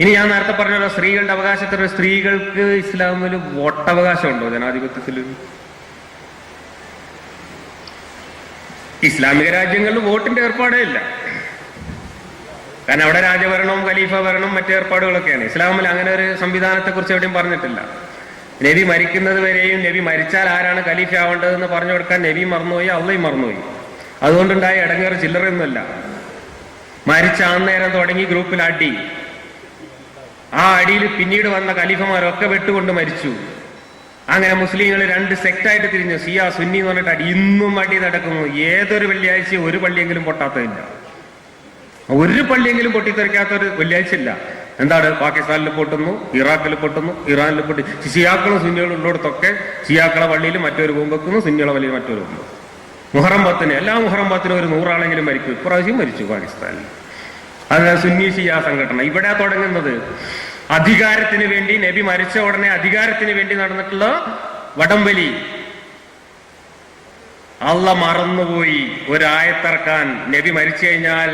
ഇനി ഞാൻ നേരത്തെ പറഞ്ഞല്ലോ സ്ത്രീകളുടെ അവകാശത്തിന്, സ്ത്രീകൾക്ക് ഇസ്ലാമിൽ വോട്ടവകാശമുണ്ടോ? ജനാധിപത്യത്തിൽ ഇസ്ലാമിക രാജ്യങ്ങളിൽ വോട്ടിന്റെ ഏർപ്പാടേ ഇല്ല. കാരണം അവിടെ രാജഭരണവും ഖലീഫ ഭരണവും മറ്റു ഏർപ്പാടുകളൊക്കെയാണ്. ഇസ്ലാമിൽ അങ്ങനെ ഒരു സംവിധാനത്തെ കുറിച്ച് എവിടെയും പറഞ്ഞിട്ടില്ല. നബി മരിക്കുന്നത് വരെയും നബി മരിച്ചാൽ ആരാണ് ഖലീഫ ആവേണ്ടതെന്ന് പറഞ്ഞു കൊടുക്കാൻ നബി മറന്നുപോയി, അള്ളയും മറന്നുപോയി. അതുകൊണ്ടുണ്ടായ ഇടങ്ങേറ് ചില്ലറയൊന്നുമല്ല. മരിച്ച അന്നേരം തുടങ്ങി ഗ്രൂപ്പിൽ അടി. ആ അടിയിൽ പിന്നീട് വന്ന ഖലീഫമാരൊക്കെ വെട്ടുകൊണ്ട് മരിച്ചു. അങ്ങനെ മുസ്ലിങ്ങൾ രണ്ട് സെക്റ്റായിട്ട് തിരിഞ്ഞു, ഷിയ സുന്നി എന്ന് പറഞ്ഞിട്ട് അടി. ഇന്നും അടി നടക്കുന്നു. ഏതൊരു വെള്ളിയാഴ്ച ഒരു പള്ളിയെങ്കിലും പൊട്ടാത്തതില്ല, ഒരു പള്ളിയെങ്കിലും പൊട്ടിത്തെറിക്കാത്ത ഒരു വെള്ളിയാഴ്ച ഇല്ല. എന്താണ്? പാകിസ്ഥാനിൽ പൊട്ടുന്നു, ഇറാഖിൽ പൊട്ടുന്നു, ഇറാനിൽ പൊട്ടി. ഷിയാക്കളും സുന്നികളും ഉള്ളിടത്തൊക്കെ ഷിയാക്കളെ പള്ളിയിൽ മറ്റൊരു ബോംബ് വെക്കുന്നു, സുന്നികളെ പള്ളിയിൽ മറ്റൊരു ബോംബ്. മുഹറം 10 എല്ലാ മുഹറം 10 ഒരു 100 ആളെങ്കിലും മരിക്കും. ഇപ്രാവശ്യം മരിച്ചു പാകിസ്ഥാനിൽ. അത് സുന്നി ഷിയ സംഘടന. ഇവിടെ തുടങ്ങുന്നത് അധികാരത്തിന് വേണ്ടി, നബി മരിച്ച ഉടനെ അധികാരത്തിന് വേണ്ടി നടന്നിട്ടുള്ള വടംവലി. അള്ളാഹ് മറന്നുപോയി ഒരു ആയത്തിറക്കാൻ. നബി മരിച്ചു കഴിഞ്ഞാൽ